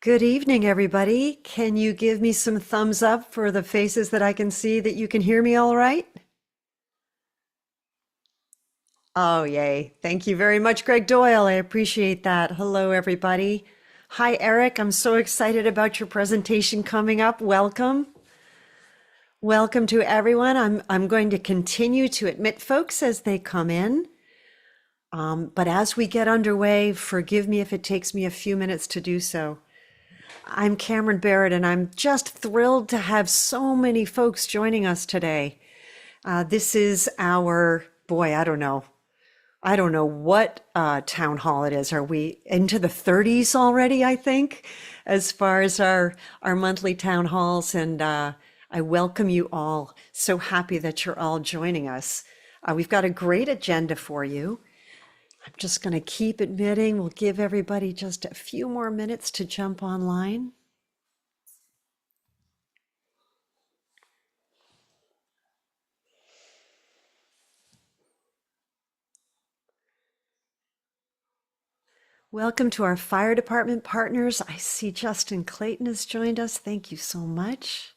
Good evening, everybody. Can you give me some thumbs up for the faces that I can see that you can hear me all right? Oh, yay. Thank you very much, Greg Doyle. I appreciate that. Hello, everybody. Hi, Eric. I'm so excited about your presentation coming up. Welcome. Welcome to everyone. I'm going to continue to admit folks as they come in. But as we get underway, forgive me if it takes me a few minutes to do so. I'm Cameron Barrett, and I'm just thrilled to have so many folks joining us today. This is our, boy, I don't know what town hall it is. Are we into the 30s already, I think, as far as our monthly town halls? And I welcome you all. So happy that you're all joining us. We've got a great agenda for you. I'm just going to keep admitting. We'll give everybody just a few more minutes to jump online. Welcome to our fire department partners. I see Justin Clayton has joined us. Thank you so much.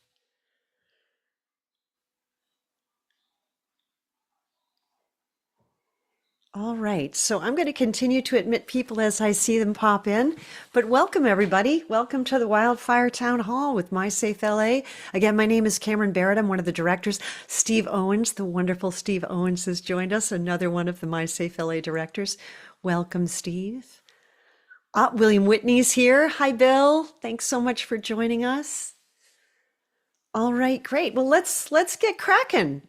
All right, so I'm going to continue to admit people as I see them pop in, but welcome everybody. Welcome to the Wildfire Town Hall with MySafe LA. Again, my name is Cameron Barrett. I'm one of the directors. Steve Owens, the wonderful Steve Owens, has joined us, another one of the MySafe LA directors. Welcome, Steve. William Whitney's here. Hi, Bill. Thanks so much for joining us. All right, great. Well, let's get cracking.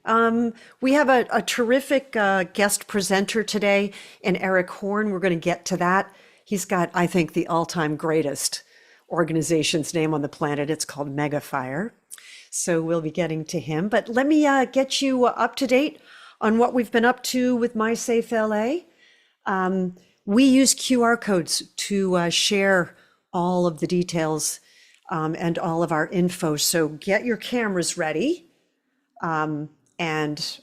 We have a terrific guest presenter today, and Eric Horn. We're going to get to that. He's got, I think, the all-time greatest organization's name on the planet. It's called Megafire. So we'll be getting to him. But let me get you up to date on what we've been up to with MySafe LA. We use QR codes to share all of the details and all of our info. So get your cameras ready, and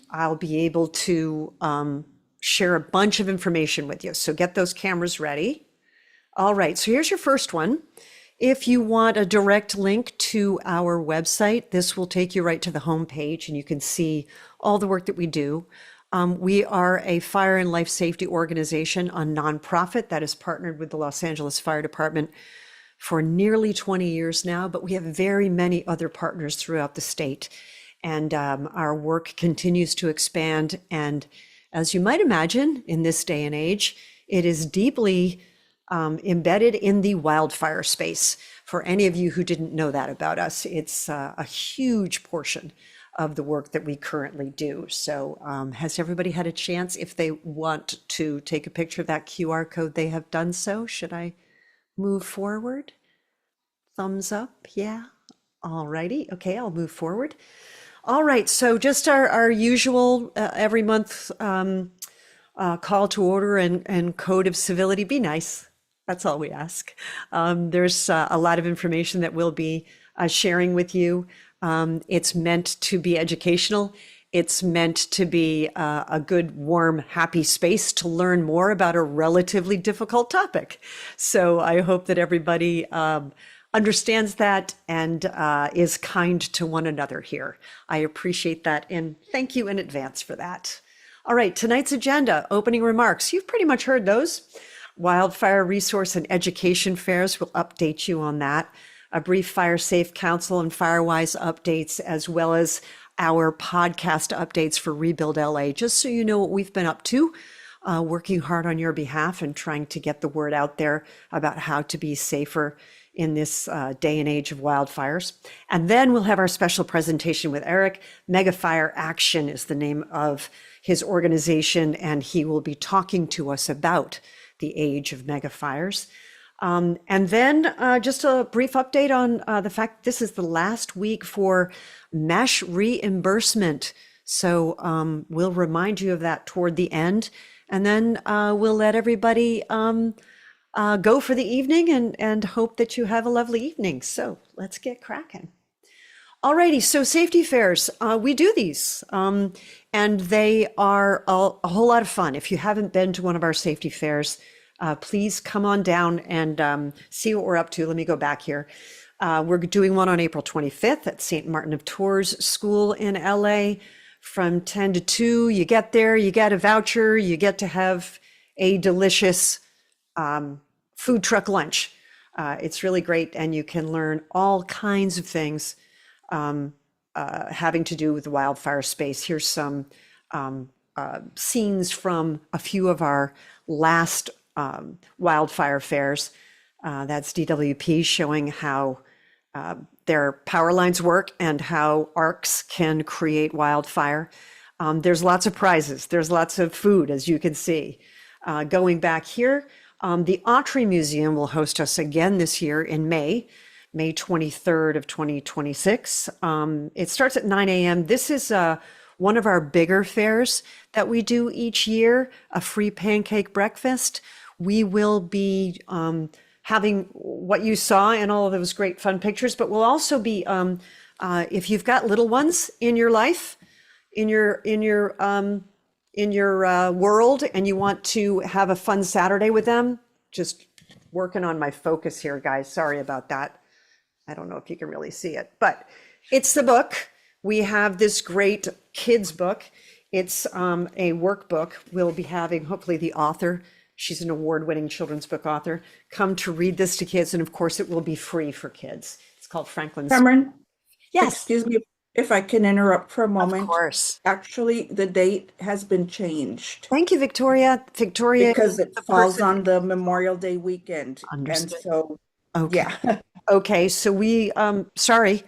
I'll be able to share a bunch of information with you. So get those cameras ready. All right, so here's your first one. If you want a direct link to our website, this will take you right to the home page, and you can see all the work that we do. We are a fire and life safety organization, a nonprofit that is partnered with the Los Angeles Fire Department for nearly 20 years now, but we have very many other partners throughout the state. And our work continues to expand. And as you might imagine, in this day and age, it is deeply embedded in the wildfire space. For any of you who didn't know that about us, it's a huge portion of the work that we currently do. So has everybody had a chance? If they want to take a picture of that QR code, they have done so. Should I move forward? Thumbs up, yeah. All righty, okay, I'll move forward. All right, so just our usual every month call to order and code of civility. Be nice, that's all we ask. There's a lot of information that we'll be sharing with you. It's meant to be educational. It's meant to be a good, warm, happy space to learn more about a relatively difficult topic. So I hope that everybody understands that and is kind to one another here. I appreciate that, and thank you in advance for that. All right, tonight's agenda, opening remarks. You've pretty much heard those. Wildfire resource and education fairs will update you on that. A brief Fire Safe Council and Firewise updates, as well as our podcast updates for Rebuild LA, just so you know what we've been up to, working hard on your behalf and trying to get the word out there about how to be safer in this day and age of wildfires. And then we'll have our special presentation with Eric. Megafire Action is the name of his organization, and he will be talking to us about the age of megafires. And then just a brief update on the fact this is the last week for mesh reimbursement. So we'll remind you of that toward the end. And then we'll let everybody go for the evening and hope that you have a lovely evening. So let's get cracking. Alrighty, so safety fairs, we do these, and they are a whole lot of fun. If you haven't been to one of our safety fairs, please come on down and see what we're up to. Let me go back here. We're doing one on April 25th at St. Martin of Tours School in LA from 10 to 2. You get there, you get a voucher, you get to have a delicious food truck lunch. It's really great, and you can learn all kinds of things having to do with the wildfire space. Here's some scenes from a few of our last wildfire fairs. That's DWP showing how their power lines work and how arcs can create wildfire. There's lots of prizes. There's lots of food, as you can see. Going back here, the Autry Museum will host us again this year in May 23rd of 2026. It starts at 9 a.m. This is one of our bigger fairs that we do each year, a free pancake breakfast. We will be having what you saw in all of those great fun pictures, but we'll also be, if you've got little ones in your life, in your world, and you want to have a fun Saturday with them, just working on my focus here, guys. Sorry about that. I don't know if you can really see it, but it's the book. We have this great kids book. It's a workbook. We'll be having, hopefully, the author, she's an award-winning children's book author, come to read this to kids, and of course it will be free for kids. It's called Franklin's. Cameron, Yes. excuse me if I can interrupt for a moment. Of course. Actually, the date has been changed Thank you, Victoria. Victoria. because it falls on the Memorial Day weekend. Understood. And so, Okay. yeah, Okay, so we, sorry.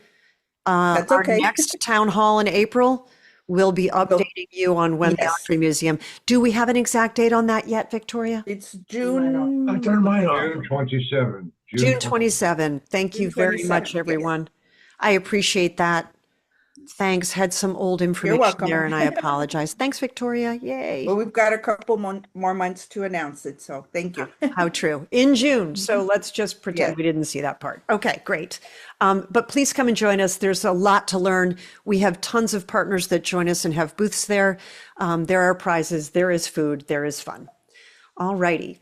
that's Our okay. next town hall in April, we'll be updating you on when the Yes. Autry Museum. Do we have an exact date on that yet, Victoria? It's June. I turned mine off. June 27. June 27. Thank you June very 27, much, yes. everyone. I appreciate that. Thanks. Had some old information welcome. there, and I apologize. Thanks, Victoria. Yay. Well, we've got a couple more months to announce it, so thank you. How true. In June. So let's just pretend Yeah. we didn't see that part. Okay, great. But please come and join us. There's a lot to learn. We have tons of partners that join us and have booths there. There are prizes. There is food. There is fun. All righty.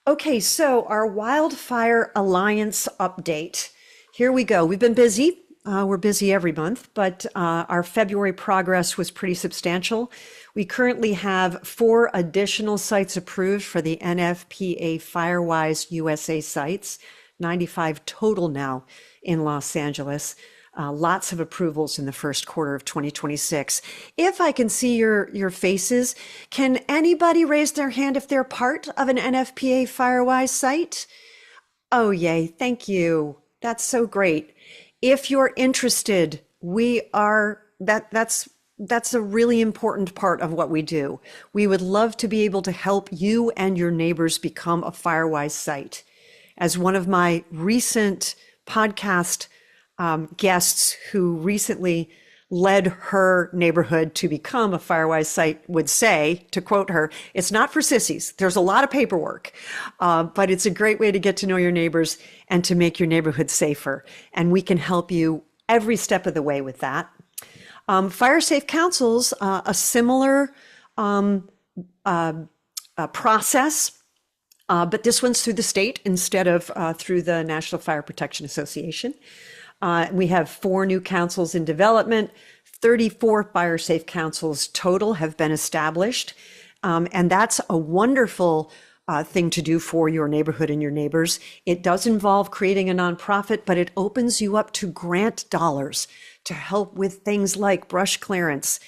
Okay, so our Wildfire Alliance update. Here we go. We've been busy. We're busy every month, but our February progress was pretty substantial. We currently have 4 additional sites approved for the NFPA Firewise USA sites, 95 total now in Los Angeles. Lots of approvals in the first quarter of 2026. If I can see your faces, can anybody raise their hand if they're part of an NFPA Firewise site? Oh, yay. Thank you. That's so great. If you're interested, that's a really important part of what we do. We would love to be able to help you and your neighbors become a Firewise site. As one of my recent podcast guests who recently led her neighborhood to become a Firewise site would say, to quote her, it's not for sissies. There's a lot of paperwork, but it's a great way to get to know your neighbors and to make your neighborhood safer. And we can help you every step of the way with that. Fire Safe Council's a similar process, but this one's through the state instead of through the National Fire Protection Association. We have 4 new councils in development. 34 Fire Safe Councils total have been established. And that's a wonderful thing to do for your neighborhood and your neighbors. It does involve creating a nonprofit, but it opens you up to grant dollars to help with things like brush clearance.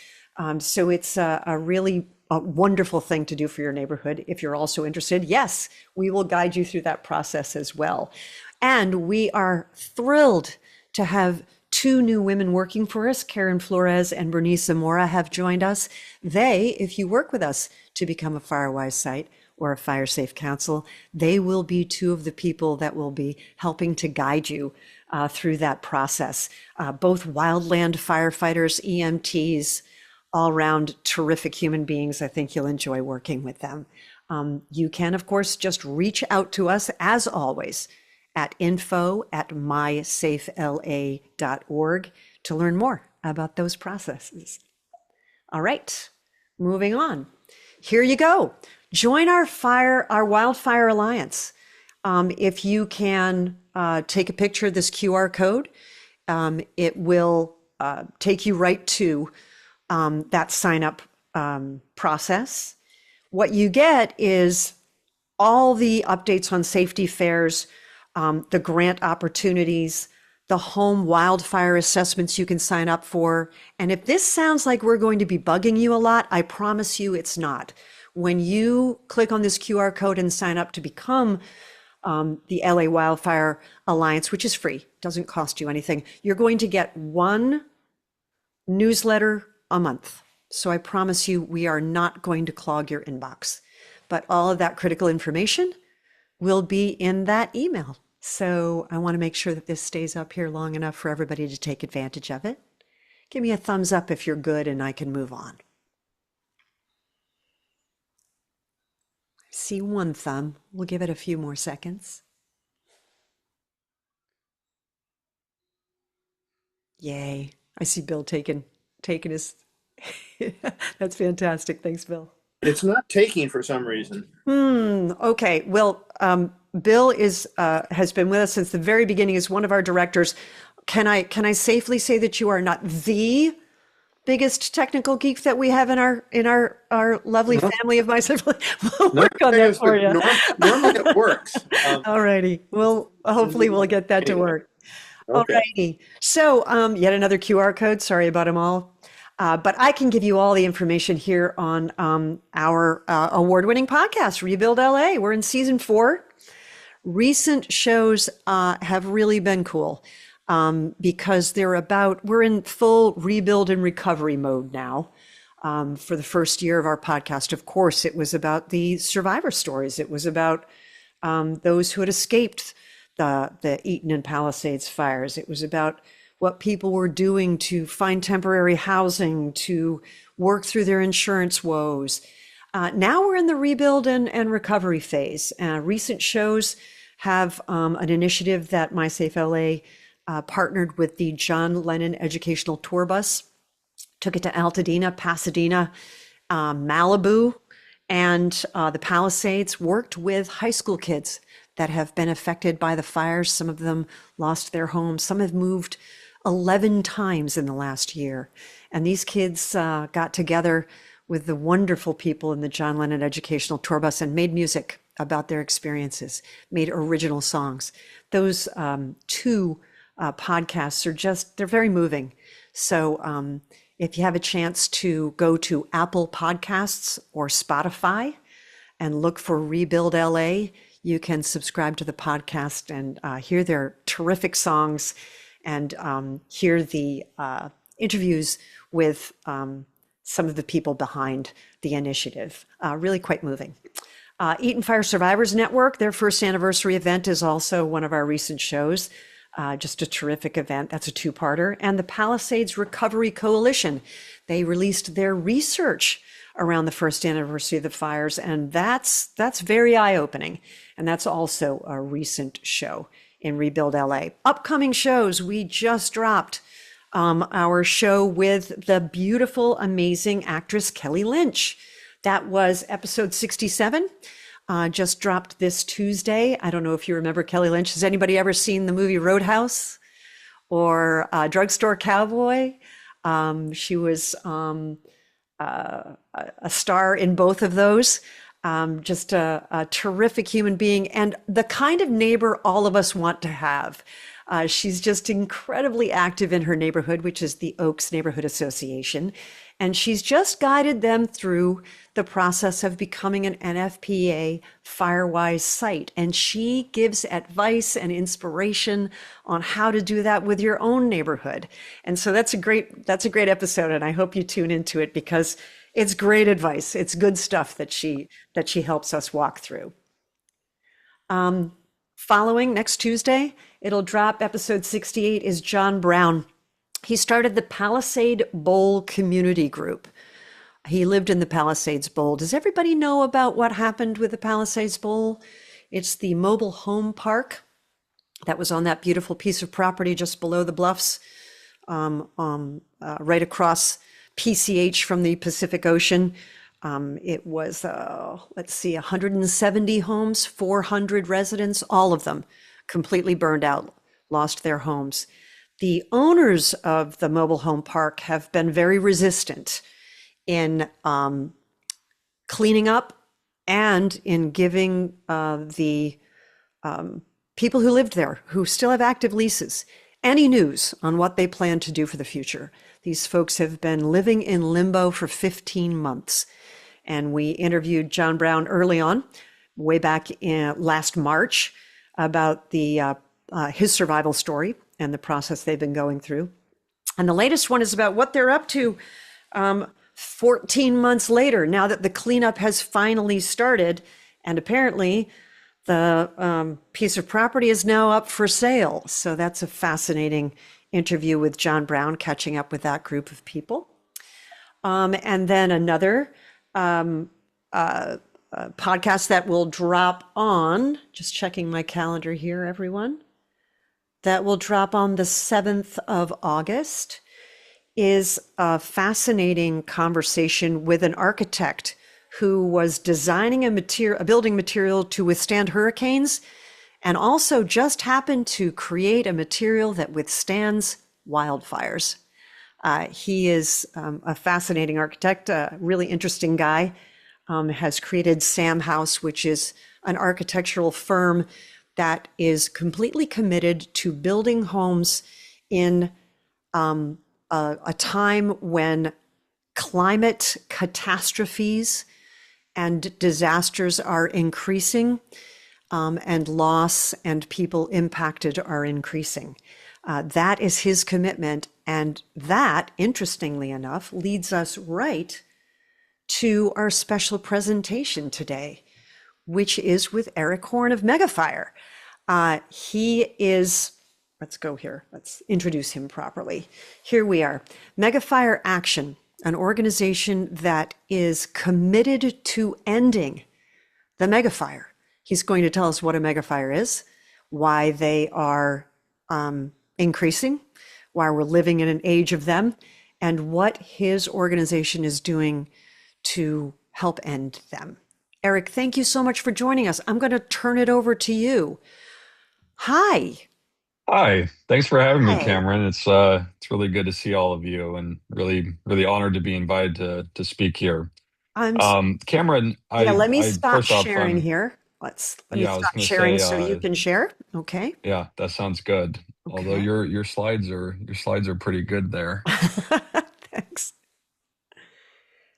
So it's a really wonderful thing to do for your neighborhood. If you're also interested, yes, we will guide you through that process as well. And we are thrilled to have 2 new women working for us. Karen Flores and Bernice Zamora have joined us. They, if you work with us to become a Firewise site or a Fire Safe Council, they will be 2 of the people that will be helping to guide you through that process. Both wildland firefighters, EMTs, all around terrific human beings. I think you'll enjoy working with them. You can, of course, just reach out to us as always at info@mysafela.org to learn more about those processes. All right, moving on. Here you go. join our Wildfire Alliance. If you can take a picture of this QR code, it will take you right to that sign up process. What you get is all the updates on safety fairs, the grant opportunities, the home wildfire assessments you can sign up for. And if this sounds like we're going to be bugging you a lot, I promise you it's not. When you click on this QR code and sign up to become the LA Wildfire Alliance, which is free, doesn't cost you anything, you're going to get one newsletter a month. So I promise you, we are not going to clog your inbox. But all of that critical information will be in that email. So I want to make sure that this stays up here long enough for everybody to take advantage of it. Give me a thumbs up if you're good and I can move on. I see one thumb. We'll give it a few more seconds. Yay. I see Bill taking his, that's fantastic. Thanks, Bill. It's not taking for some reason. Okay. Well, Bill has been with us since the very beginning as one of our directors. Can I safely say that you are not the biggest technical geek that we have in our lovely family of MySafe? We'll work on that for you. Normally it works. All righty. Well, hopefully we'll get that to work. All righty. So yet another QR code. Sorry about them all. But I can give you all the information here on our award-winning podcast, Rebuild LA. We're in season 4. Recent shows have really been cool because we're in full rebuild and recovery mode now. For the first year of our podcast, of course, it was about the survivor stories. It was about those who had escaped the Eaton and Palisades fires. It was about what people were doing to find temporary housing, to work through their insurance woes. Now we're in the rebuild and recovery phase. Recent shows have an initiative that MySafe LA partnered with the John Lennon Educational Tour Bus, took it to Altadena, Pasadena, Malibu, and the Palisades, worked with high school kids that have been affected by the fires. Some of them lost their homes. Some have moved 11 times in the last year. And these kids got together with the wonderful people in the John Lennon Educational Tour Bus and made music about their experiences, made original songs. Those 2 podcasts they're very moving. So if you have a chance to go to Apple Podcasts or Spotify and look for Rebuild LA, you can subscribe to the podcast and hear their terrific songs and hear the interviews with some of the people behind the initiative. Really quite moving. Eaton Fire Survivors Network, their first anniversary event is also one of our recent shows. Just a terrific event. That's a 2-parter. And the Palisades Recovery Coalition, they released their research around the first anniversary of the fires, and that's very eye-opening. And that's also a recent show in Rebuild LA. Upcoming shows, we just dropped our show with the beautiful, amazing actress Kelly Lynch. That was episode 67, just dropped this Tuesday. I don't know if you remember Kelly Lynch. Has anybody ever seen the movie Roadhouse or Drugstore Cowboy? She was a star in both of those. Just a terrific human being and the kind of neighbor all of us want to have. She's just incredibly active in her neighborhood, which is the Oaks Neighborhood Association. And she's just guided them through the process of becoming an NFPA Firewise site. And she gives advice and inspiration on how to do that with your own neighborhood. And so that's a great episode. And I hope you tune into it because it's great advice. It's good stuff that she helps us walk through. Following next Tuesday, it'll drop episode 68 is John Brown. He started the Palisade Bowl Community Group. He lived in the Palisades Bowl. Does everybody know about what happened with the Palisades Bowl? It's the mobile home park that was on that beautiful piece of property just below the bluffs, right across PCH from the Pacific Ocean. It was, let's see, 170 homes, 400 residents, all of them completely burned out, lost their homes. The owners of the mobile home park have been very resistant in cleaning up and in giving the people who lived there, who still have active leases, any news on what they plan to do for the future. These folks have been living in limbo for 15 months. And we interviewed John Brown early on, way back in last March, about his survival story and the process they've been going through. And the latest one is about what they're up to 14 months later, now that the cleanup has finally started. And apparently the piece of property is now up for sale. So that's a fascinating interview with John Brown, catching up with that group of people. And then another podcast that will drop on, just checking my calendar here, everyone, that will drop on the 7th of August, is a fascinating conversation with an architect who was designing a building material to withstand hurricanes, and also just happened to create a material that withstands wildfires. He is a fascinating architect, a really interesting guy, has created Sam House, which is an architectural firm that is completely committed to building homes in a time when climate catastrophes and disasters are increasing, and loss and people impacted are increasing. That is his commitment. And that, interestingly enough, leads us right to our special presentation today, which is with Eric Horn of Megafire. He is, let's go here, let's introduce him properly. Here we are. Megafire Action, an organization that is committed to ending the megafire. He's going to tell us what a megafire is, why they are increasing, why we're living in an age of them, and what his organization is doing to help end them. Eric, thank you so much for joining us. I'm going to turn it over to you. Hi. Hi, thanks for having me, Hi. Cameron. It's really good to see all of you, and really honored to be invited to speak here. I'm Cameron, Yeah, I let me I stop first off, sharing here. Let me yeah, I was stop gonna sharing say, so you can share. Okay. yeah, that sounds good. Although Okay. your slides are pretty good there. Thanks.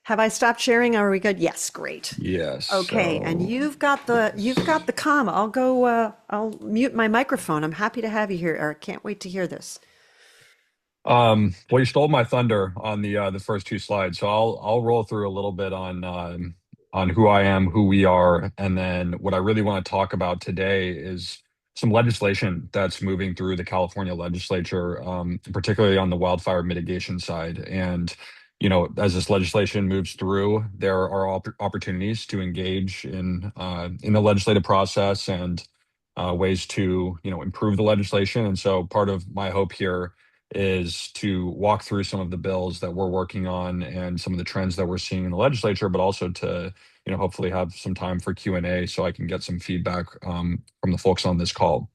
Have I stopped sharing? Are we good? Yes, great. Yes, Okay, and so you've got the comm. I'll mute my microphone. I'm happy to have you here, Eric. Can't wait to hear this. well, you stole my thunder on the first two slides, so I'll roll through a little bit on who I am, who we are, and then what I really want to talk about today is some legislation that's moving through the California legislature, particularly on the wildfire mitigation side. And as this legislation moves through, there are opportunities to engage in the legislative process and ways to improve the legislation. And so part of my hope here is to walk through some of the bills that we're working on and some of the trends that we're seeing in the legislature, but also to hopefully have some time for Q&A so I can get some feedback from the folks on this call.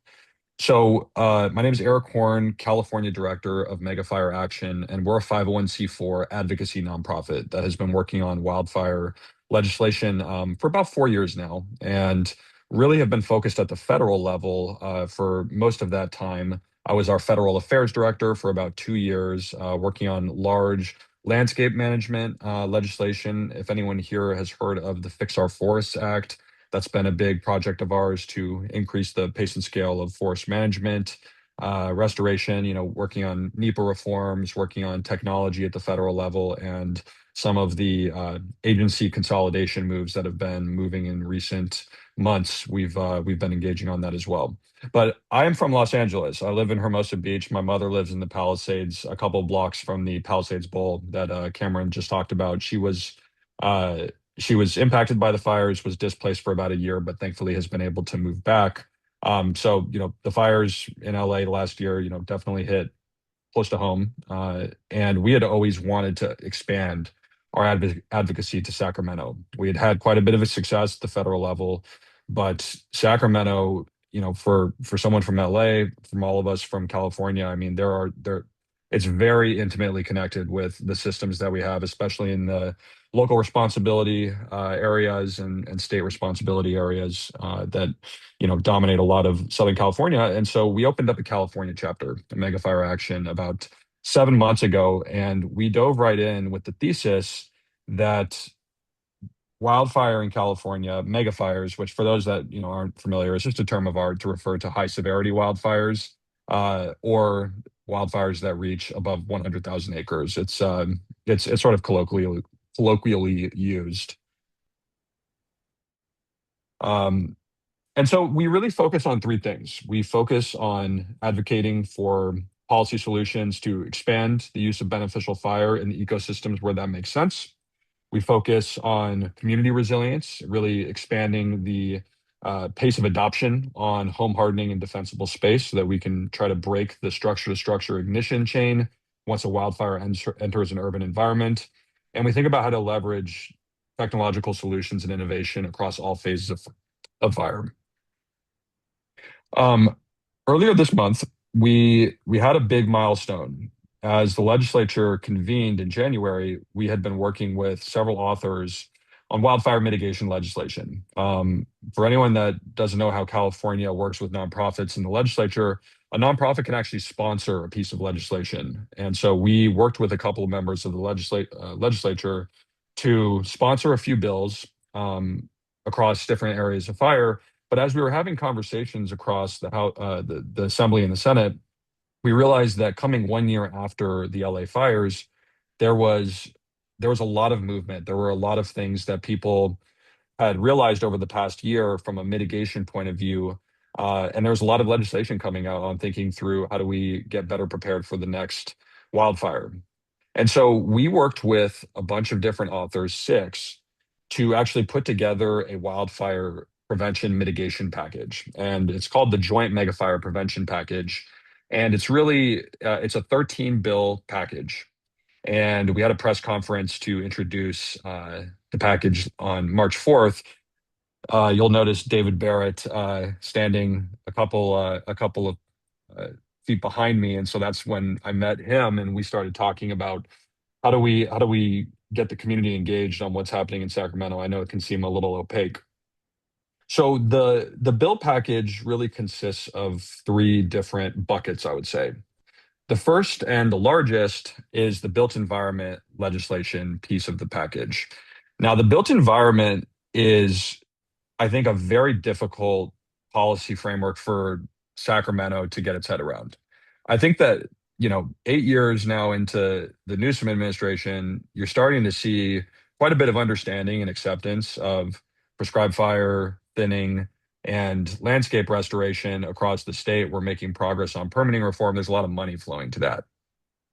So my name is Eric Horn, California Director of Megafire Action, and we're a 501c4 advocacy nonprofit that has been working on wildfire legislation for about 4 years now, and really have been focused at the federal level for most of that time. I was our federal affairs director for about 2 years, working on large landscape management legislation. If anyone here has heard of the Fix Our Forests Act, that's been a big project of ours to increase the pace and scale of forest management, restoration, working on NEPA reforms, working on technology at the federal level, and some of the agency consolidation moves that have been moving in recent months. We've been engaging on that as well. But I am from Los Angeles. I live in Hermosa Beach. My mother lives in the Palisades, a couple blocks from the Palisades Bowl that Cameron just talked about. Uh, she was impacted by the fires, was displaced for about a year, but thankfully has been able to move back. So, the fires in LA last year, definitely hit close to home. And we had always wanted to expand our advocacy to Sacramento. We had had quite a bit of a success at the federal level, but Sacramento, for someone from LA, from all of us from California, I mean, it's very intimately connected with the systems that we have, especially in the local responsibility areas and state responsibility areas that dominate a lot of Southern California. And so we opened up a California chapter, a Mega Fire Action, about 7 months ago, and we dove right in with the thesis that wildfire in California, mega fires, which for those that aren't familiar, is just a term of art to refer to high severity wildfires or wildfires that reach above 100,000 acres. It's sort of colloquially used. Um, and so we really focus on three things. We focus on advocating for policy solutions to expand the use of beneficial fire in the ecosystems where that makes sense. We focus on community resilience, really expanding the pace of adoption on home hardening and defensible space so that we can try to break the structure to structure ignition chain once a wildfire enters an urban environment. And we think about how to leverage technological solutions and innovation across all phases of fire. Um, Earlier this month, we had a big milestone. As the legislature convened in January, we had been working with several authors on wildfire mitigation legislation. For anyone that doesn't know how California works with nonprofits in the legislature, a nonprofit can actually sponsor a piece of legislation. And so we worked with a couple of members of the legislature to sponsor a few bills across different areas of fire. But as we were having conversations across the Assembly and the Senate, we realized that coming 1 year after the LA fires, there was a lot of movement. There were a lot of things that people had realized over the past year from a mitigation point of view. And there was a lot of legislation coming out on thinking through how do we get better prepared for the next wildfire. And so we worked with a bunch of different authors, six, to actually put together a wildfire prevention mitigation package. And it's called the Joint Megafire Prevention Package. And it's a 13 bill package. And we had a press conference to introduce the package on March 4th. You'll notice David Barrett standing a couple of uh, feet behind me, and so that's when I met him, and we started talking about how do we get the community engaged on what's happening in Sacramento. I know it can seem a little opaque. So the bill package really consists of three different buckets, I would say. The first and the largest is the built environment legislation piece of the package. Now, the built environment is, I think, a very difficult policy framework for Sacramento to get its head around. I think that, 8 years now into the Newsom administration, you're starting to see quite a bit of understanding and acceptance of prescribed fire thinning and landscape restoration across the state. We're making progress on permitting reform. There's a lot of money flowing to that.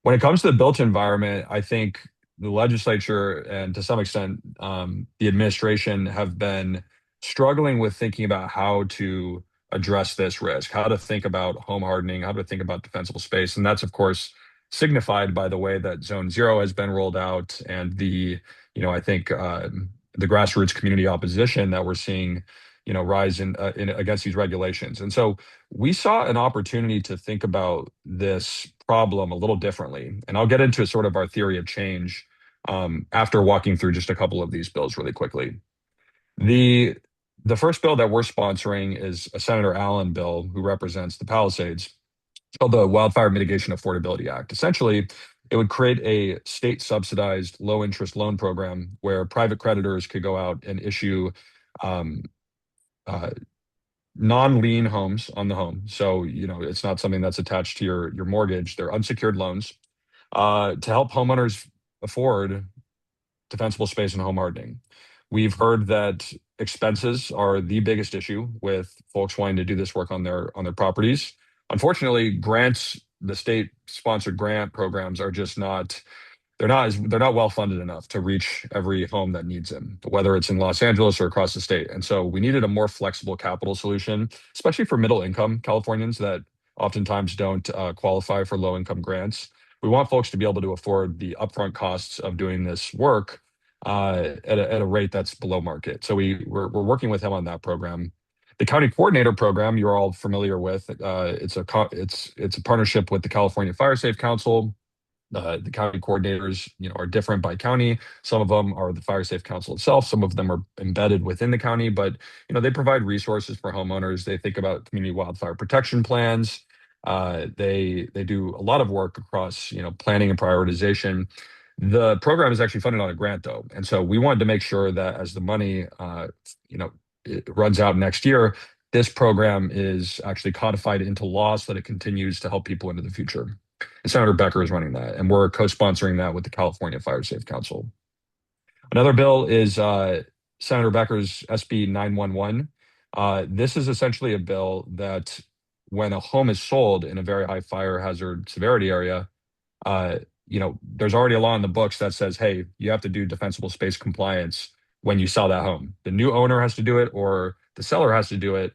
When it comes to the built environment, I think the legislature and to some extent the administration have been struggling with thinking about how to address this risk, how to think about home hardening, how to think about defensible space. And that's, of course, signified by the way that Zone Zero has been rolled out and I think the grassroots community opposition that we're seeing, rise in against these regulations. And so we saw an opportunity to think about this problem a little differently. And I'll get into sort of our theory of change after walking through just a couple of these bills really quickly. The first bill that we're sponsoring is a Senator Allen bill who represents the Palisades. It's called the Wildfire Mitigation Affordability Act. Essentially, it would create a state subsidized low interest loan program where private creditors could go out and issue um, uh, non-lien homes on the home. So, it's not something that's attached to your mortgage. They're unsecured loans to help homeowners afford defensible space and home hardening. We've heard that expenses are the biggest issue with folks wanting to do this work on their properties. Unfortunately, grants, the state sponsored grant programs are just not they're not well funded enough to reach every home that needs them, whether it's in Los Angeles or across the state. And so we needed a more flexible capital solution, especially for middle income Californians that oftentimes don't qualify for low income grants. We want folks to be able to afford the upfront costs of doing this work at a rate that's below market. So we're working with him on that program. The county coordinator program you're all familiar with. It's a partnership with the California Fire Safe Council. The county coordinators, are different by county. Some of them are the Fire Safe Council itself. Some of them are embedded within the county, but they provide resources for homeowners. They think about community wildfire protection plans. They do a lot of work across planning and prioritization. The program is actually funded on a grant though, and so we wanted to make sure that as the money it runs out next year, this program is actually codified into law so that it continues to help people into the future. And Senator Becker is running that, and we're co-sponsoring that with the California Fire Safe Council. Another bill is Senator Becker's SB 911. This is essentially a bill that when a home is sold in a very high fire hazard severity area, there's already a law in the books that says, hey, you have to do defensible space compliance when you sell that home. The new owner has to do it or the seller has to do it.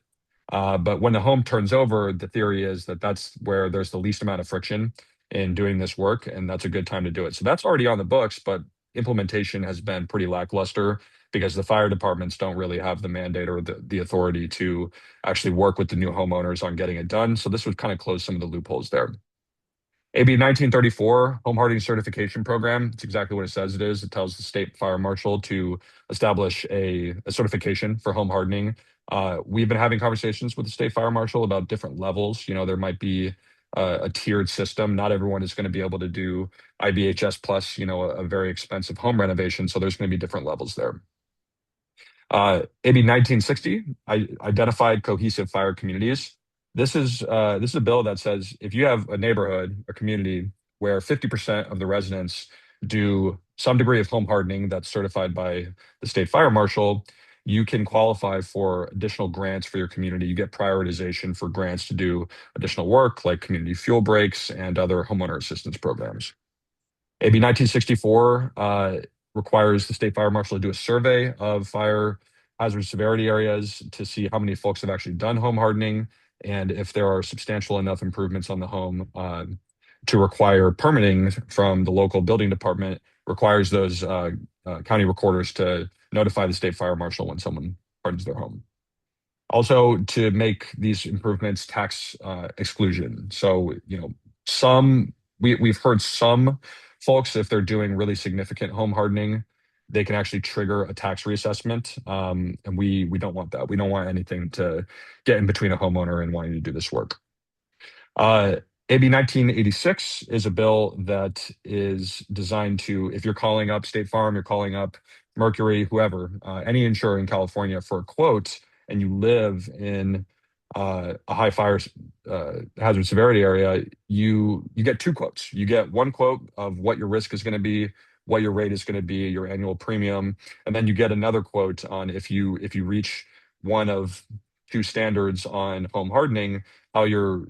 But when the home turns over, the theory is that that's where there's the least amount of friction in doing this work, and that's a good time to do it. So that's already on the books, but implementation has been pretty lackluster because the fire departments don't really have the mandate or the authority to actually work with the new homeowners on getting it done. So this would kind of close some of the loopholes there. AB 1934, Home Hardening Certification Program. It's exactly what it says it is. It tells the state fire marshal to establish a certification for home hardening. We've been having conversations with the state fire marshal about different levels. There might be a tiered system. Not everyone is going to be able to do IBHS plus, a very expensive home renovation. So there's going to be different levels there. AB 1960, identified cohesive fire communities. This is a bill that says if you have a neighborhood, a community where 50% of the residents do some degree of home hardening that's certified by the state fire marshal, you can qualify for additional grants for your community. You get prioritization for grants to do additional work like community fuel breaks and other homeowner assistance programs. AB 1964 requires the state fire marshal to do a survey of fire hazard severity areas to see how many folks have actually done home hardening and if there are substantial enough improvements on the home to require permitting from the local building department, requires those county recorders to notify the state fire marshal when someone hardens their home. Also, to make these improvements tax exclusion. So, we've heard some folks, if they're doing really significant home hardening, they can actually trigger a tax reassessment. And we don't want that. We don't want anything to get in between a homeowner and wanting to do this work. AB 1986 is a bill that is designed to, if you're calling up State Farm, you're calling up Mercury, whoever, any insurer in California for a quote, and you live in a high fire hazard severity area, you get two quotes. You get one quote of what your risk is going to be, what your rate is going to be, your annual premium, and then you get another quote on if you reach one of two standards on home hardening, how your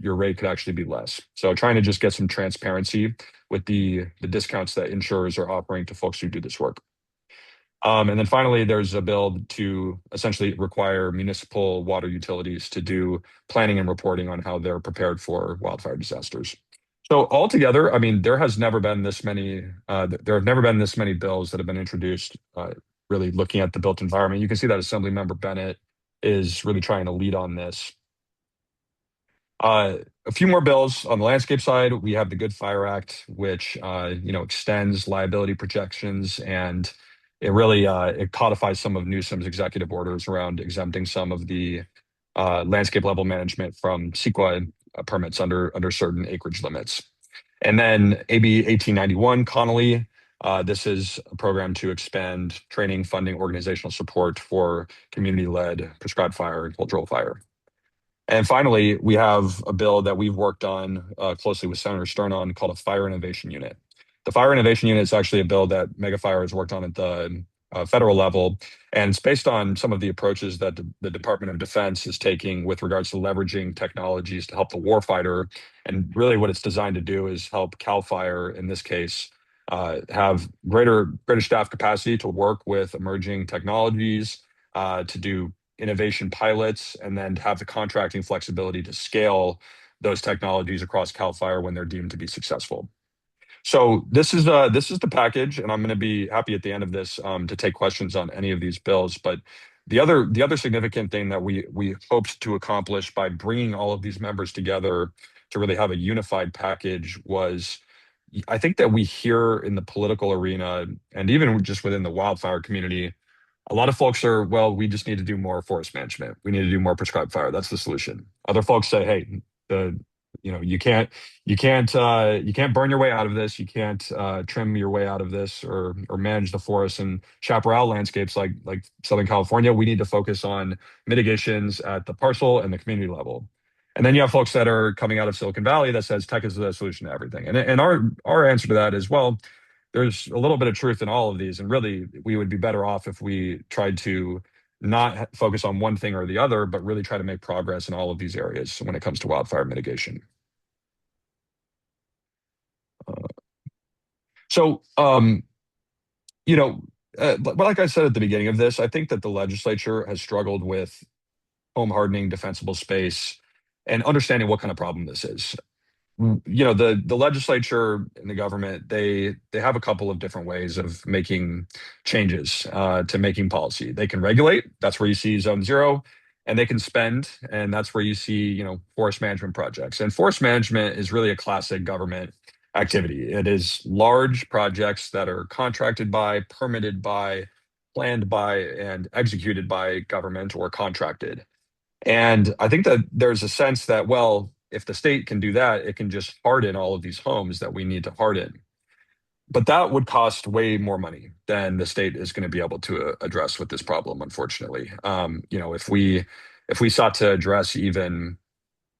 rate could actually be less. So trying to just get some transparency with the discounts that insurers are offering to folks who do this work. And then finally, there's a bill to essentially require municipal water utilities to do planning and reporting on how they're prepared for wildfire disasters. So altogether, I mean, there have never been this many bills that have been introduced, really looking at the built environment. You can see that Assemblymember Bennett is really trying to lead on this. A few more bills on the landscape side. We have the Good Fire Act, which extends liability projections, and it really it codifies some of Newsom's executive orders around exempting some of the landscape level management from CEQA permits under certain acreage limits. And then AB 1891, Connolly. This is a program to expand training, funding, organizational support for community-led prescribed fire and cultural fire. And finally, we have a bill that we've worked on closely with Senator Stern on called a Fire Innovation Unit. The Fire Innovation Unit is actually a bill that Megafire has worked on at the federal level, and it's based on some of the approaches that the Department of Defense is taking with regards to leveraging technologies to help the warfighter. And really what it's designed to do is help CAL FIRE, in this case, have greater staff capacity to work with emerging technologies, to do innovation pilots, and then have the contracting flexibility to scale those technologies across CAL FIRE when they're deemed to be successful. So this is the package, and I'm going to be happy at the end of this to take questions on any of these bills. But the other significant thing that we hoped to accomplish by bringing all of these members together to really have a unified package was, I think that we hear in the political arena and even just within the wildfire community, a lot of folks are, well, we just need to do more forest management. We need to do more prescribed fire. That's the solution. Other folks say, hey, the you can't burn your way out of this. You can't trim your way out of this or manage the forests and chaparral landscapes like Southern California. We need to focus on mitigations at the parcel and the community level. And then you have folks that are coming out of Silicon Valley that says tech is the solution to everything. And our answer to that is, well, there's a little bit of truth in all of these, and really we would be better off if we tried to not focus on one thing or the other, but really try to make progress in all of these areas when it comes to wildfire mitigation. So, you know, like I said at the beginning of this, I think that the legislature has struggled with home hardening, defensible space, and understanding what kind of problem this is. The legislature and the government, they have a couple of different ways of making changes to making policy. They can regulate, that's where you see zone zero, and they can spend, and that's where you see, forest management projects. And forest management is really a classic government activity. It is large projects that are contracted by, permitted by, planned by, and executed by government or contracted. And I think that there's a sense that, well, if the state can do that, it can just harden all of these homes that we need to harden. But that would cost way more money than the state is going to be able to address with this problem, unfortunately. If we sought to address even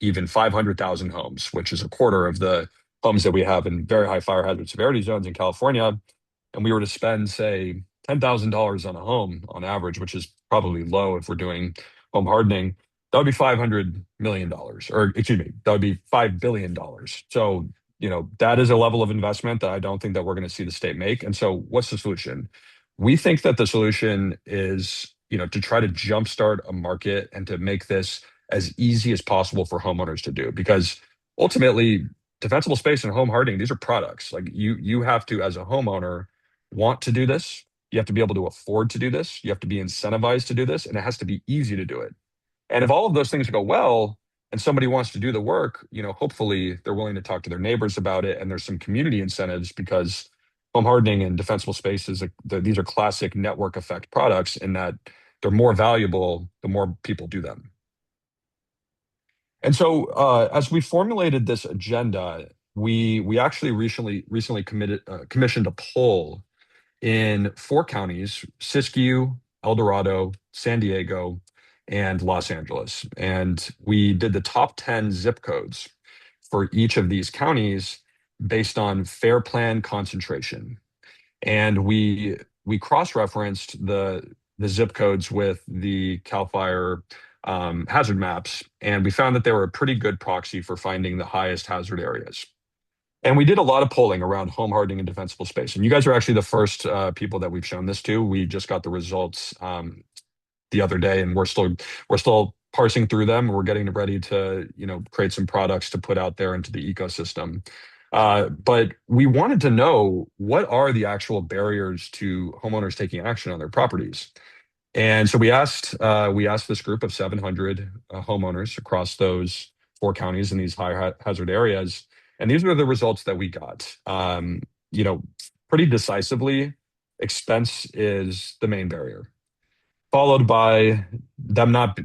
500,000 homes, which is a quarter of the homes that we have in very high fire hazard severity zones in California, and we were to spend, say, $10,000 on a home on average, which is probably low if we're doing home hardening, that would be $500 million, or excuse me, that would be $5 billion. So, that is a level of investment that I don't think that we're going to see the state make. And so, what's the solution? We think that the solution is, to try to jumpstart a market and to make this as easy as possible for homeowners to do, because ultimately, defensible space and home hardening, these are products. Like you have to, as a homeowner, want to do this. You have to be able to afford to do this. You have to be incentivized to do this, and it has to be easy to do it. And if all of those things go well, and somebody wants to do the work, hopefully they're willing to talk to their neighbors about it, and there's some community incentives because home hardening and defensible spaces, these are classic network effect products in that they're more valuable the more people do them. And so, as we formulated this agenda, we actually recently commissioned a poll in 4 counties: Siskiyou, El Dorado, San Diego, and Los Angeles. And we did the top 10 zip codes for each of these counties based on fair plan concentration. And we cross-referenced the zip codes with the CAL FIRE hazard maps, and we found that they were a pretty good proxy for finding the highest hazard areas. And we did a lot of polling around home hardening and defensible space. And you guys are actually the first people that we've shown this to. We just got the results the other day, and we're still parsing through them. We're getting ready to create some products to put out there into the ecosystem. But we wanted to know, what are the actual barriers to homeowners taking action on their properties. And so we asked this group of 700 homeowners across those 4 counties in these high hazard areas, and these were the results that we got. Pretty decisively, expense is the main barrier, followed by them not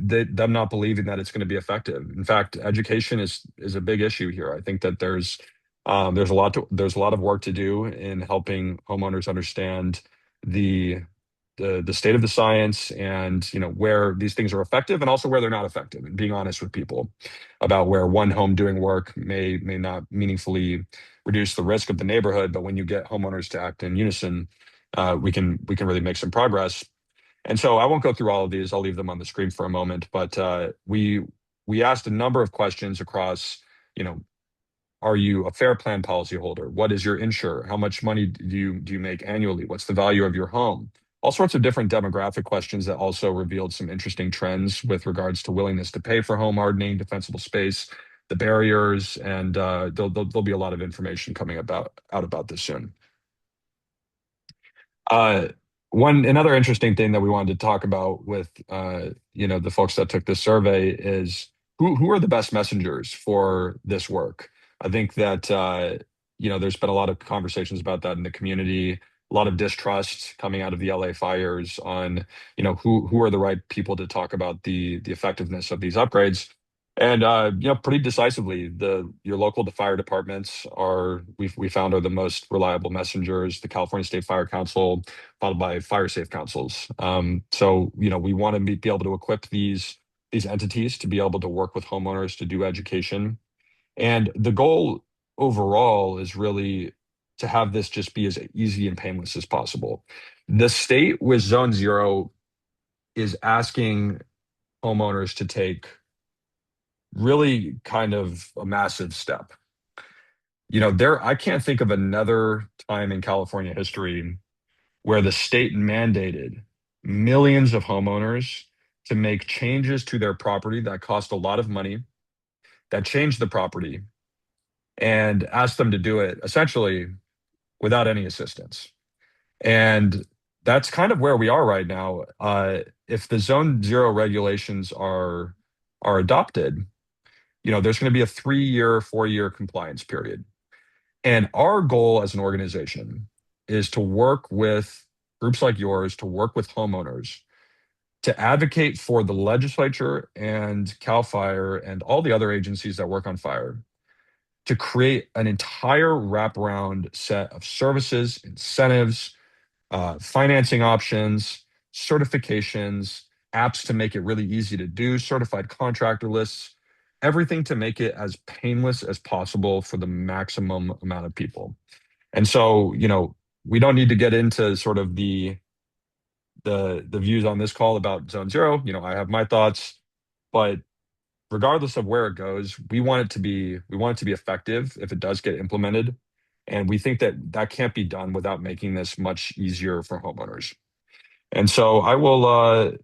believing that it's going to be effective. In fact, education is a big issue here. I think that there's a lot of work to do in helping homeowners understand the state of the science, and where these things are effective and also where they're not effective, and being honest with people about where one home doing work may not meaningfully reduce the risk of the neighborhood, but when you get homeowners to act in unison, we can really make some progress. And so I won't go through all of these. I'll leave them on the screen for a moment. But we asked a number of questions across, are you a fair plan policyholder? What is your insure? How much money do you make annually? What's the value of your home? All sorts of different demographic questions that also revealed some interesting trends with regards to willingness to pay for home hardening, defensible space, the barriers, and there'll be a lot of information coming out about this soon. Uh, another interesting thing that we wanted to talk about with the folks that took this survey is who are the best messengers for this work. I think that there's been a lot of conversations about that in the community, a lot of distrust coming out of the LA fires on who are the right people to talk about the effectiveness of these upgrades. And pretty decisively, your local fire departments we found are the most reliable messengers. The California State Fire Council, followed by fire safe councils. So we want to be able to equip these entities to be able to work with homeowners to do education. And the goal overall is really to have this just be as easy and painless as possible. The state with Zone Zero is asking homeowners to take really kind of a massive step. I can't think of another time in California history where the state mandated millions of homeowners to make changes to their property that cost a lot of money, that changed the property, and asked them to do it essentially without any assistance. And that's kind of where we are right now. If the Zone Zero regulations are adopted, there's going to be a 3-year, 4-year compliance period. And our goal as an organization is to work with groups like yours, to work with homeowners, to advocate for the legislature and CAL FIRE and all the other agencies that work on fire to create an entire wraparound set of services, incentives, financing options, certifications, apps to make it really easy to do, certified contractor lists, everything to make it as painless as possible for the maximum amount of people. And so, we don't need to get into sort of the views on this call about Zone Zero. I have my thoughts, but regardless of where it goes, we want it to be effective if it does get implemented. And we think that can't be done without making this much easier for homeowners. And so I will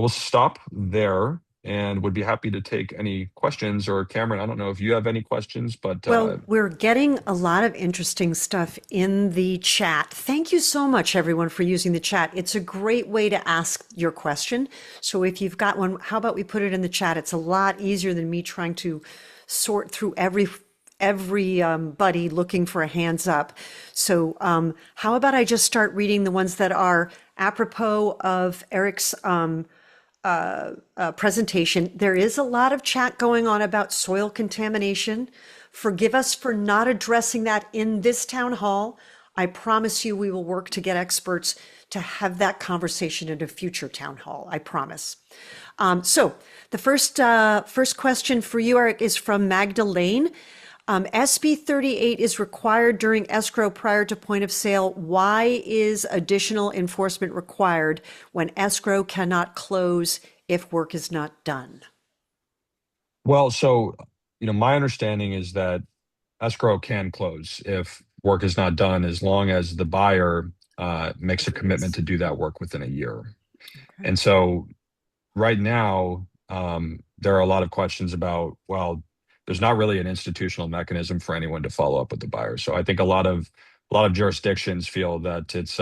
stop there and would be happy to take any questions. Or Cameron, I don't know if you have any questions, but Well, we're getting a lot of interesting stuff in the chat. Thank you so much, everyone, for using the chat. It's a great way to ask your question. So if you've got one, how about we put it in the chat? It's a lot easier than me trying to sort through everybody looking for a hands up. So how about I just start reading the ones that are apropos of Eric's presentation. There is a lot of chat going on about soil contamination. Forgive us for not addressing that in this town hall. I promise you we will work to get experts to have that conversation in a future town hall. I promise. So the first question for you, Eric, is from Magdalene. SB 38 is required during escrow prior to point of sale. Why is additional enforcement required when escrow cannot close if work is not done? Well, so, my understanding is that escrow can close if work is not done, as long as the buyer makes a commitment to do that work within a year. Okay. And so right now, there are a lot of questions about, well, there's not really an institutional mechanism for anyone to follow up with the buyer. So I think a lot of jurisdictions feel that it's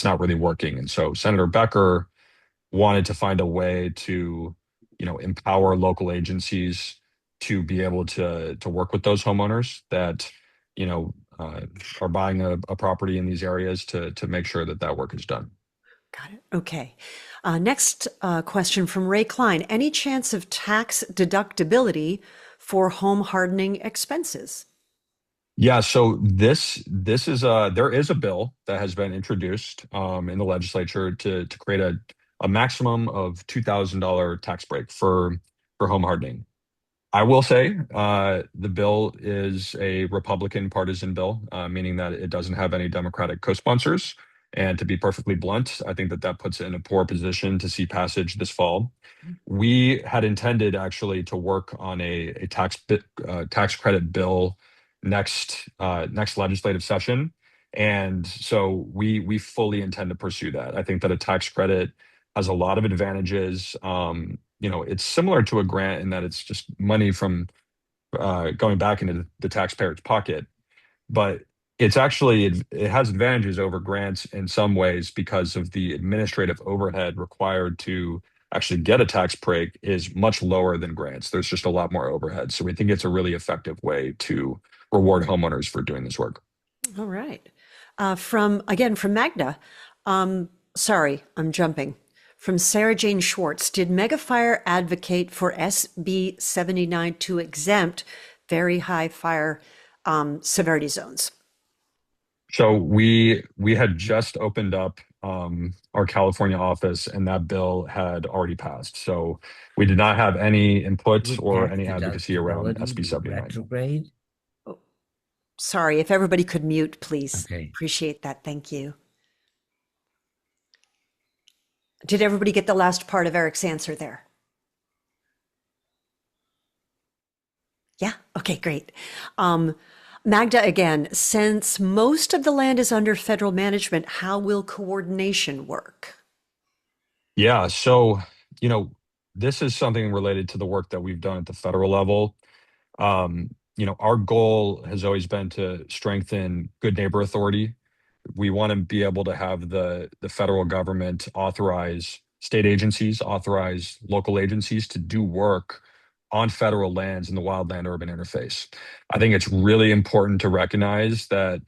not really working. And so Senator Becker wanted to find a way to, empower local agencies to be able to work with those homeowners that, are buying a property in these areas to make sure that work is done. Got it. Okay. Next question from Ray Klein. Any chance of tax deductibility for home hardening expenses? Yeah, so this is there is a bill that has been introduced in the legislature to create a maximum of $2,000 tax break for home hardening. I will say the bill is a Republican partisan bill, meaning that it doesn't have any Democratic co-sponsors. And to be perfectly blunt, I think that puts it in a poor position to see passage this fall. We had intended actually to work on a tax credit bill next legislative session, and so we fully intend to pursue that. I think that a tax credit has a lot of advantages. It's similar to a grant in that it's just money from going back into the taxpayer's pocket. But it has advantages over grants in some ways because of the administrative overhead required to actually get a tax break is much lower than grants. There's just a lot more overhead. So we think it's a really effective way to reward homeowners for doing this work. All right. From Magda. Sorry, I'm jumping. From Sarah Jane Schwartz, did Megafire advocate for SB 79 to exempt very high fire severity zones? So we had just opened up our California office, and that bill had already passed. So we did not have any input With or tax any advocacy around deductibility, SB 79. retrograde. Sorry, if everybody could mute, please. Okay. Appreciate that. Thank you. Did everybody get the last part of Eric's answer there? Yeah? Okay, great. Magda, again, since most of the land is under federal management, how will coordination work? Yeah, so this is something related to the work that we've done at the federal level. Our goal has always been to strengthen good neighbor authority. We want to be able to have the federal government authorize state agencies, authorize local agencies to do work on federal lands in the wildland urban interface. I think it's really important to recognize that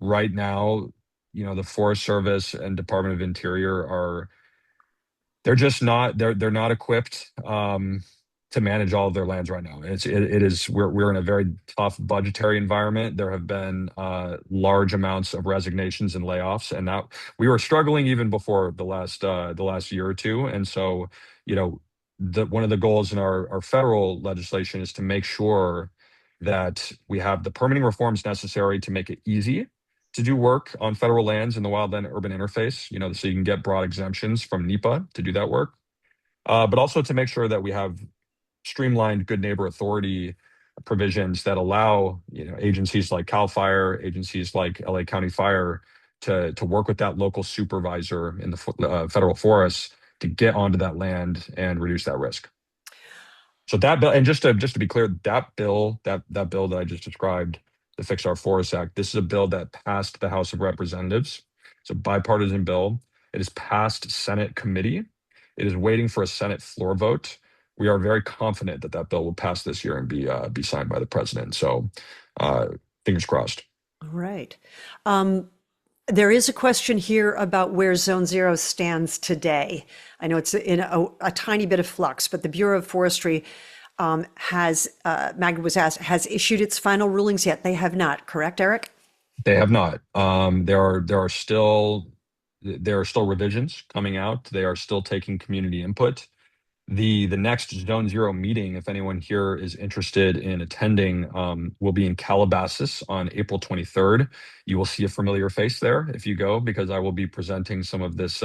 right now, the Forest Service and Department of Interior they're not equipped to manage all of their lands right now. We're in a very tough budgetary environment. There have been large amounts of resignations and layoffs, and that we were struggling even before the last year or two. And so, one of the goals in our federal legislation is to make sure that we have the permitting reforms necessary to make it easy to do work on federal lands in the wildland urban interface, so you can get broad exemptions from NEPA to do that work. But also to make sure that we have streamlined good neighbor authority provisions that allow, agencies like CAL FIRE, agencies like LA County Fire to work with that local supervisor in the federal forests to get onto that land and reduce that risk. So that bill, and just to be clear, that bill that I just described, the Fix Our Forests Act, this is a bill that passed the House of Representatives. It's a bipartisan bill. It has passed Senate committee. It is waiting for a Senate floor vote. We are very confident that that bill will pass this year and be signed by the president. So, fingers crossed. All right. There is a question here about where Zone Zero stands today. I know it's in a tiny bit of flux, but the Bureau of Forestry Magda was asked, has issued its final rulings yet? They have not, correct, Eric? They have not. There are still revisions coming out. They are still taking community input. The next Zone Zero meeting, if anyone here is interested in attending, will be in Calabasas on April 23rd. You will see a familiar face there if you go, because I will be presenting some of this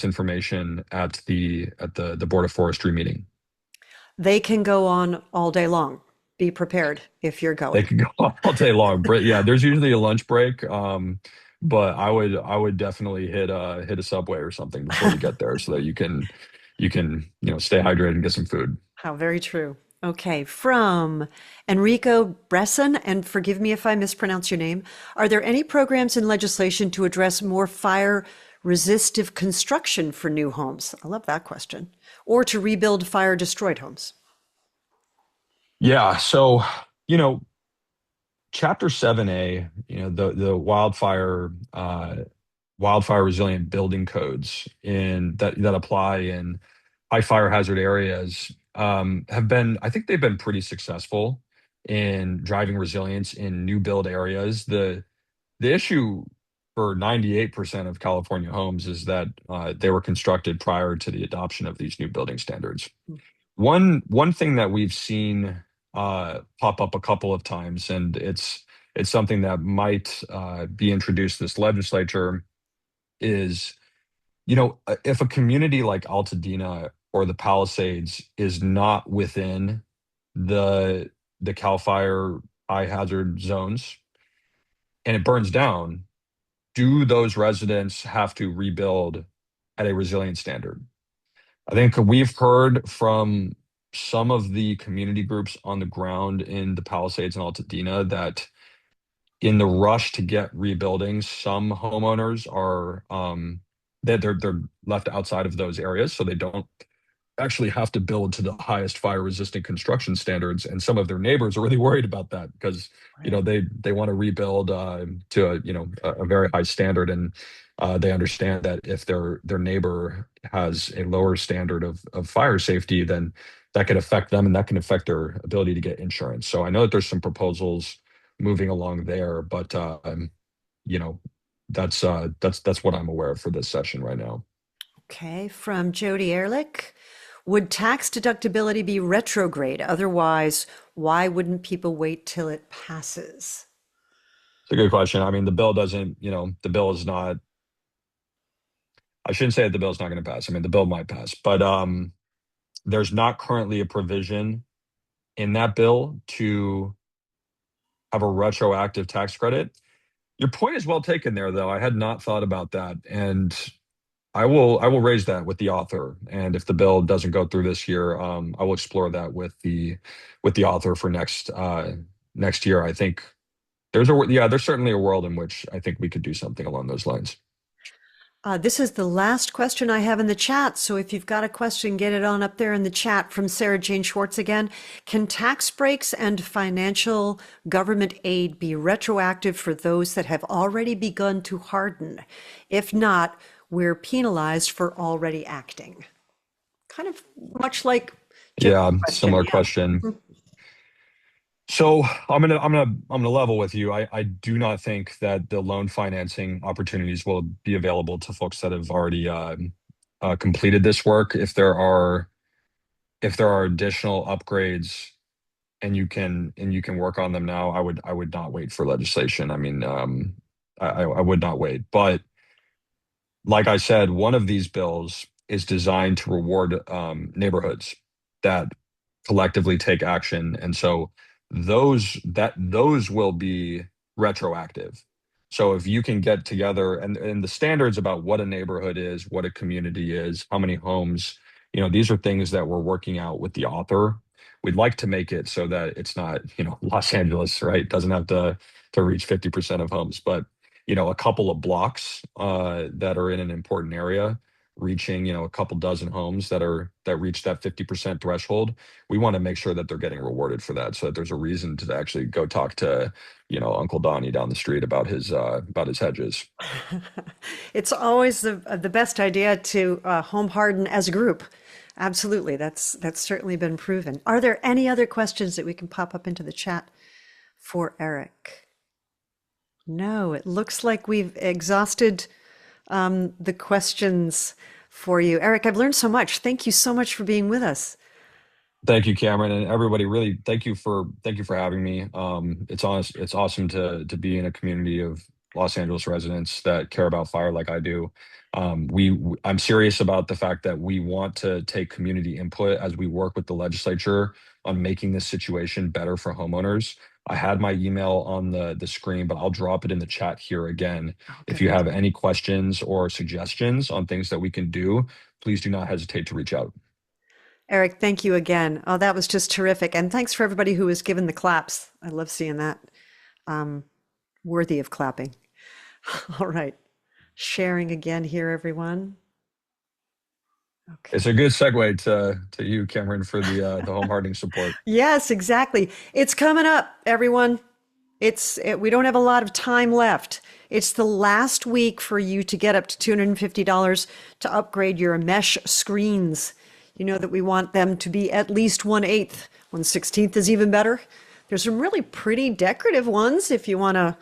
information at the Board of Forestry meeting. They can go on all day long. Be prepared if you're going. They can go all day long. Yeah, there's usually a lunch break, but I would definitely hit a Subway or something before you get there, so that you can stay hydrated and get some food. How very true. Okay, from Enrico Bresson, and forgive me if I mispronounce your name. Are there any programs in legislation to address more fire resistive construction for new homes? I love that question. Or to rebuild fire destroyed homes? Yeah, so Chapter 7A, the wildfire resilient building codes that apply in high fire hazard areas I think they've been pretty successful in driving resilience in new build areas. The issue for 98% of California homes is that they were constructed prior to the adoption of these new building standards. One thing that we've seen pop up a couple of times, and it's something that might be introduced this legislature, is if a community like Altadena or the Palisades is not within the CAL FIRE high hazard zones and it burns down, do those residents have to rebuild at a resilient standard? I think we've heard from some of the community groups on the ground in the Palisades and Altadena that in the rush to get rebuilding, some homeowners are that they're left outside of those areas, so they don't actually have to build to the highest fire resistant construction standards. And some of their neighbors are really worried about that because Right. they want to rebuild to a very high standard, and they understand that if their neighbor has a lower standard of fire safety, then that can affect them and that can affect their ability to get insurance. So I know that there's some proposals moving along there, but you know that's what I'm aware of for this session right now. Okay, from Jody Ehrlich. Would tax deductibility be retrograde? Otherwise, why wouldn't people wait till it passes? It's a good question. I mean, the bill doesn't, the bill is not, I shouldn't say that the bill is not going to pass. I mean, the bill might pass, but there's not currently a provision in that bill to have a retroactive tax credit. Your point is well taken there, though. I had not thought about that. And I will raise that with the author. And if the bill doesn't go through this year, I will explore that with the author for next year. I think there's certainly a world in which I think we could do something along those lines. This is the last question I have in the chat. So if you've got a question, get it on up there in the chat from Sarah Jane Schwartz again. Can tax breaks and financial government aid be retroactive for those that have already begun to harden? If not, we're penalized for already acting. Kind of much like Jim's Yeah, question. similar Yeah. question. So I'm gonna level with you. I do not think that the loan financing opportunities will be available to folks that have already completed this work. If there are additional upgrades and you can work on them now, I would not wait for legislation. I mean, I would not wait. But like I said, one of these bills is designed to reward neighborhoods that collectively take action, and so those will be retroactive. So if you can get together and the standards about what a neighborhood is, what a community is, how many homes, these are things that we're working out with the author. We'd like to make it so that it's not, Los Angeles, right? Doesn't have to reach 50% of homes, but a couple of blocks that are in an important area, reaching a couple dozen homes that reach that 50% threshold. We want to make sure that they're getting rewarded for that, so that there's a reason to actually go talk to Uncle Donnie down the street about his hedges. It's always the best idea to home harden as a group. Absolutely. That's certainly been proven. Are there any other questions that we can pop up into the chat for Eric? No, it looks like we've exhausted the questions for you. Eric, I've learned so much. Thank you so much for being with us. Thank you, Cameron, and everybody. Really, thank you for having me. It's awesome to be in a community of Los Angeles residents that care about fire like I do. I'm serious about the fact that we want to take community input as we work with the legislature on making this situation better for homeowners. I had my email on the screen, but I'll drop it in the chat here again. Oh, If you goodness. have any questions or suggestions on things that we can do, please do not hesitate to reach out. Eric, thank you again. Oh, that was just terrific. And thanks for everybody who was given the claps. I love seeing that. Worthy of clapping. All right. Sharing again here, everyone. Okay. It's a good segue to you, Cameron, for the home hardening support. Yes, exactly. It's coming up, everyone. We don't have a lot of time left. It's the last week for you to get up to $250 to upgrade your mesh screens. You know that we want them to be at least 1/8. 1/16 is even better. There's some really pretty decorative ones if you want to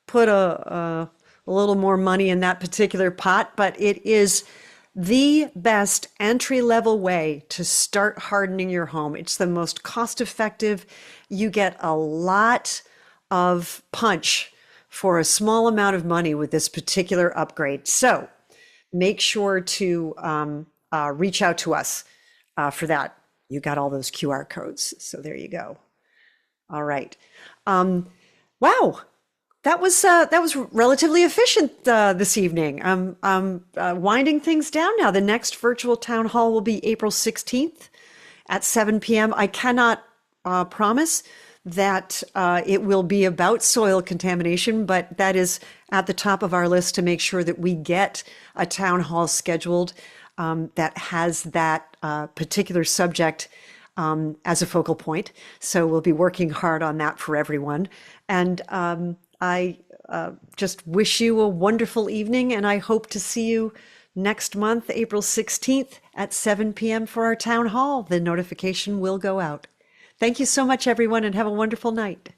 put a little more money in that particular pot, but it is the best entry-level way to start hardening your home. It's the most cost-effective. You get a lot of punch for a small amount of money with this particular upgrade. So make sure to reach out to us for that. You got all those QR codes. So there you go. All right. Wow. That was relatively efficient this evening. I'm winding things down now. The next virtual town hall will be April 16th at 7 p.m. I cannot promise that it will be about soil contamination, but that is at the top of our list to make sure that we get a town hall scheduled that has that particular subject as a focal point. So we'll be working hard on that for everyone. And I just wish you a wonderful evening, and I hope to see you next month, April 16th at 7 p.m. for our town hall. The notification will go out. Thank you so much, everyone, and have a wonderful night.